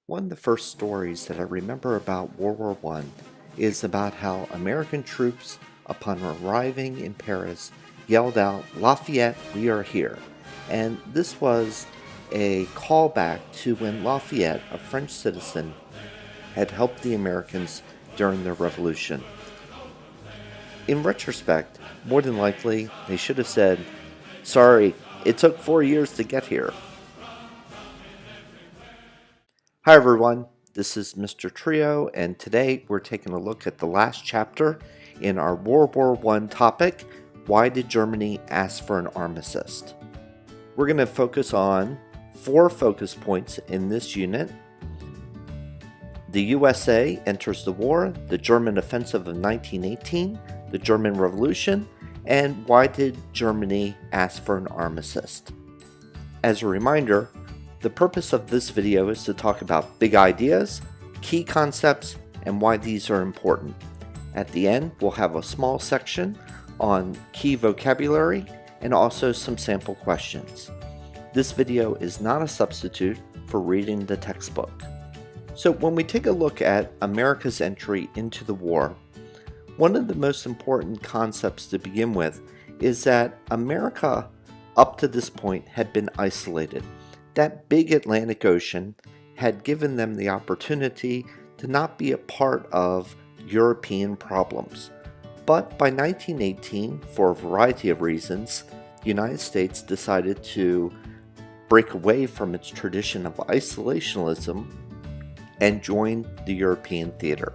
One of the first stories that I remember about World War I is about how American troops, upon arriving in Paris, yelled out, "Lafayette, we are here." And this was a callback to when Lafayette, a French citizen, had helped the Americans during the Revolution. In retrospect, more than likely, they should have said, "Sorry, it took 4 years to get here." Hi everyone, this is Mr. Trio, and today we're taking a look at the last chapter in our World War I topic, Why Did Germany Ask for an Armistice? We're going to focus on 4 focus points in this unit. The USA enters the war, the German offensive of 1918, the German Revolution, and why did Germany ask for an armistice? As a reminder, the purpose of this video is to talk about big ideas, key concepts, and why these are important. At the end, we'll have a small section on key vocabulary and also some sample questions. This video is not a substitute for reading the textbook. So when we take a look at America's entry into the war, one of the most important concepts to begin with is that America, up to this point, had been isolated. That big Atlantic Ocean had given them the opportunity to not be a part of European problems. But by 1918, for a variety of reasons, the United States decided to break away from its tradition of isolationism and join the European theater.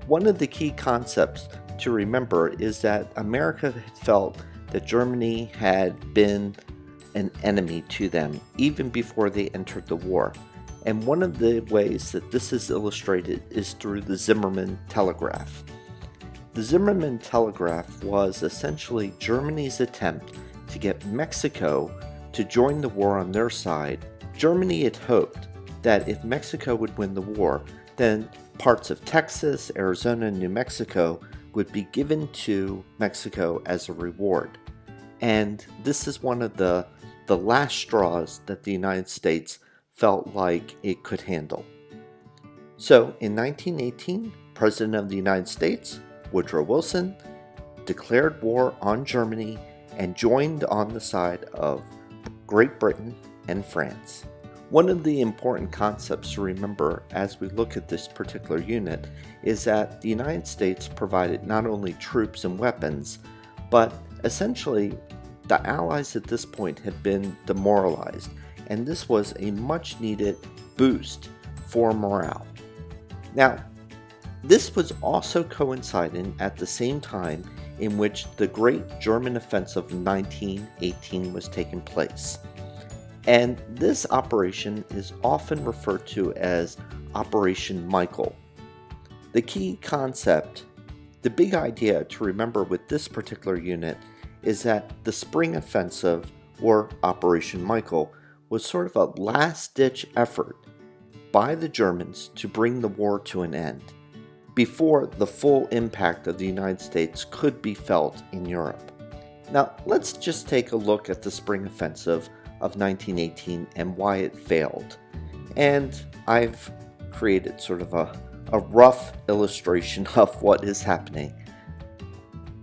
One of the key concepts to remember is that America had felt that Germany had been an enemy to them even before they entered the war. And one of the ways that this is illustrated is through the Zimmermann Telegraph. The Zimmermann Telegraph was essentially Germany's attempt to get Mexico to join the war on their side. Germany had hoped that if Mexico would win the war, then parts of Texas, Arizona, and New Mexico would be given to Mexico as a reward. And this is one of the last straws that the United States felt like it could handle. So in 1918, President of the United States, Woodrow Wilson, declared war on Germany and joined on the side of Great Britain and France. One of the important concepts to remember as we look at this particular unit is that the United States provided not only troops and weapons, but essentially the Allies at this point had been demoralized, and this was a much needed boost for morale. Now, this was also coinciding at the same time in which the Great German Offensive of 1918 was taking place. And this operation is often referred to as Operation Michael. The key concept, the big idea to remember with this particular unit is that the Spring Offensive, or Operation Michael, was sort of a last-ditch effort by the Germans to bring the war to an end before the full impact of the United States could be felt in Europe. Now, let's just take a look at the Spring Offensive of 1918 and why it failed. And I've created sort of a rough illustration of what is happening.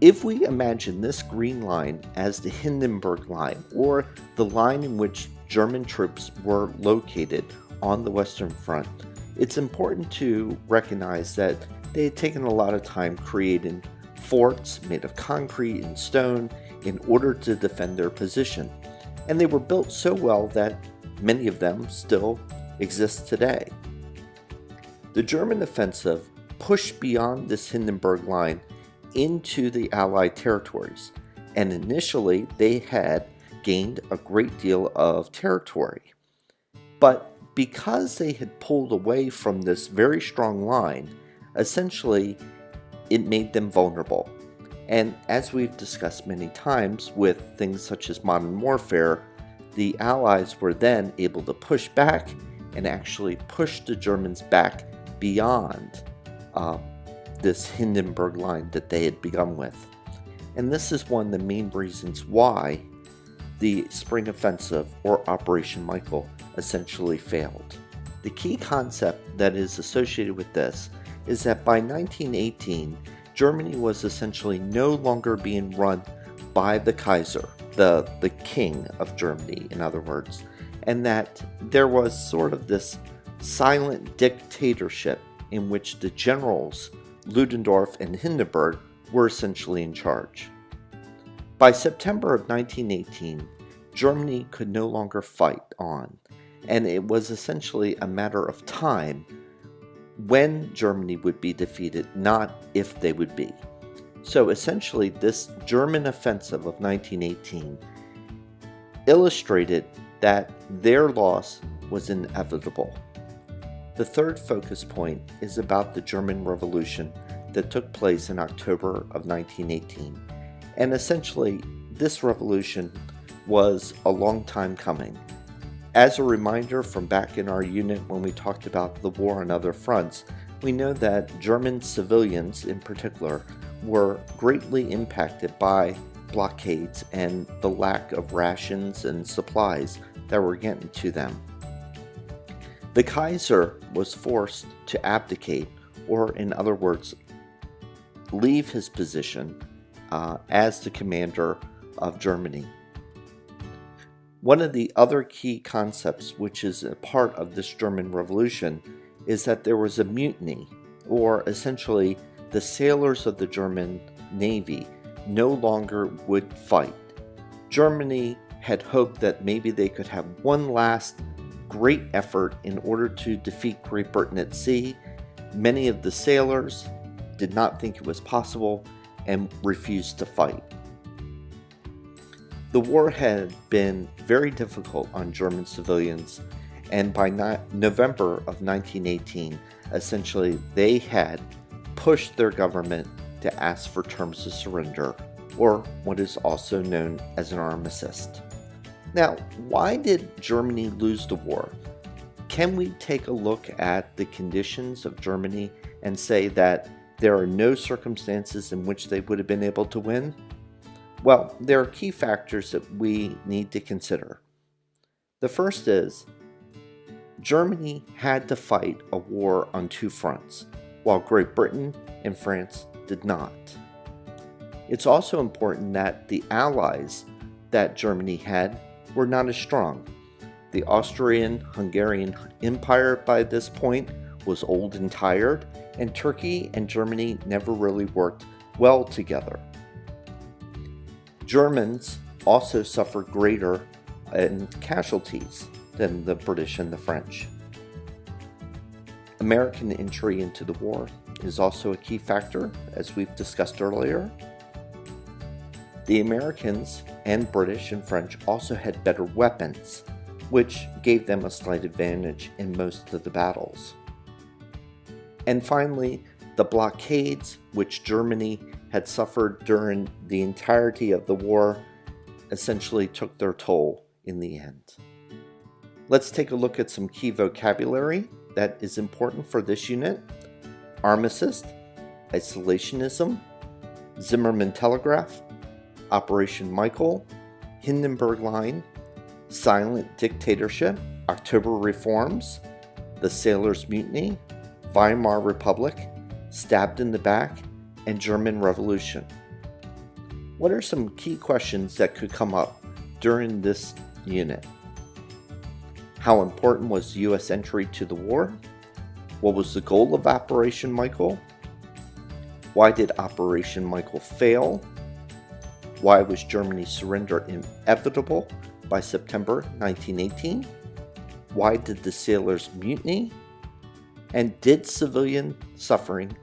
If we imagine this green line as the Hindenburg Line, or the line in which German troops were located on the Western Front, it's important to recognize that they had taken a lot of time creating forts made of concrete and stone in order to defend their position. And they were built so well that many of them still exist today. The German offensive pushed beyond this Hindenburg Line into the Allied territories, and initially they had gained a great deal of territory. But because they had pulled away from this very strong line, essentially it made them vulnerable. And as we've discussed many times with things such as modern warfare, the Allies were then able to push back and actually push the Germans back beyond this Hindenburg Line that they had begun with. And this is one of the main reasons why the spring offensive, or Operation Michael, essentially failed. The key concept that is associated with this is that by 1918, Germany was essentially no longer being run by the Kaiser, the king of Germany, in other words, and that there was sort of this silent dictatorship in which the generals, Ludendorff and Hindenburg, were essentially in charge. By September of 1918, Germany could no longer fight on, and it was essentially a matter of time when Germany would be defeated, not if they would be. So essentially, this German offensive of 1918 illustrated that their loss was inevitable. The third focus point is about the German Revolution that took place in October of 1918. And essentially, this revolution was a long time coming. As a reminder from back in our unit when we talked about the war on other fronts, we know that German civilians in particular were greatly impacted by blockades and the lack of rations and supplies that were getting to them. The Kaiser was forced to abdicate, or in other words, leave his position as the commander of Germany. One of the other key concepts, which is a part of this German Revolution, is that there was a mutiny, or essentially the sailors of the German Navy no longer would fight. Germany had hoped that maybe they could have one last great effort in order to defeat Great Britain at sea. Many of the sailors did not think it was possible and refused to fight. The war had been very difficult on German civilians, and by November of 1918, essentially they had pushed their government to ask for terms of surrender, or what is also known as an armistice. Now, why did Germany lose the war? Can we take a look at the conditions of Germany and say that there are no circumstances in which they would have been able to win? Well, there are key factors that we need to consider. The first is Germany had to fight a war on two fronts, while Great Britain and France did not. It's also important that the allies that Germany had were not as strong. The Austrian-Hungarian Empire by this point was old and tired, and Turkey and Germany never really worked well together. Germans also suffered greater casualties than the British and the French. American entry into the war is also a key factor, as we've discussed earlier. The Americans and British and French also had better weapons, which gave them a slight advantage in most of the battles. And finally, the blockades which Germany had suffered during the entirety of the war essentially took their toll in the end. Let's take a look at some key vocabulary that is important for this unit. Armistice, isolationism, Zimmermann Telegraph, Operation Michael, Hindenburg Line, silent dictatorship, October reforms, the Sailors' Mutiny, Weimar Republic, stabbed in the back, and German Revolution. What are some key questions that could come up during this unit? How important was U.S. entry to the war? What was the goal of Operation Michael? Why did Operation Michael fail? Why was Germany's surrender inevitable by September 1918? Why did the sailors mutiny? And did civilian suffering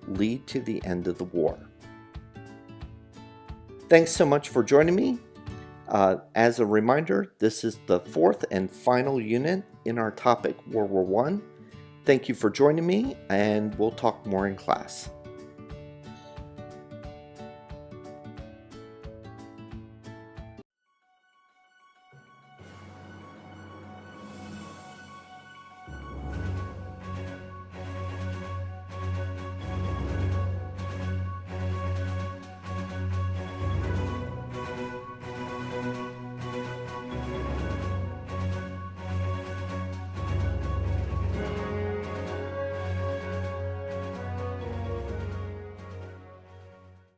lead to the end of the war? Thanks so much for joining me. As a reminder, this is the fourth and final unit in our topic, World War I. Thank you for joining me, and we'll talk more in class.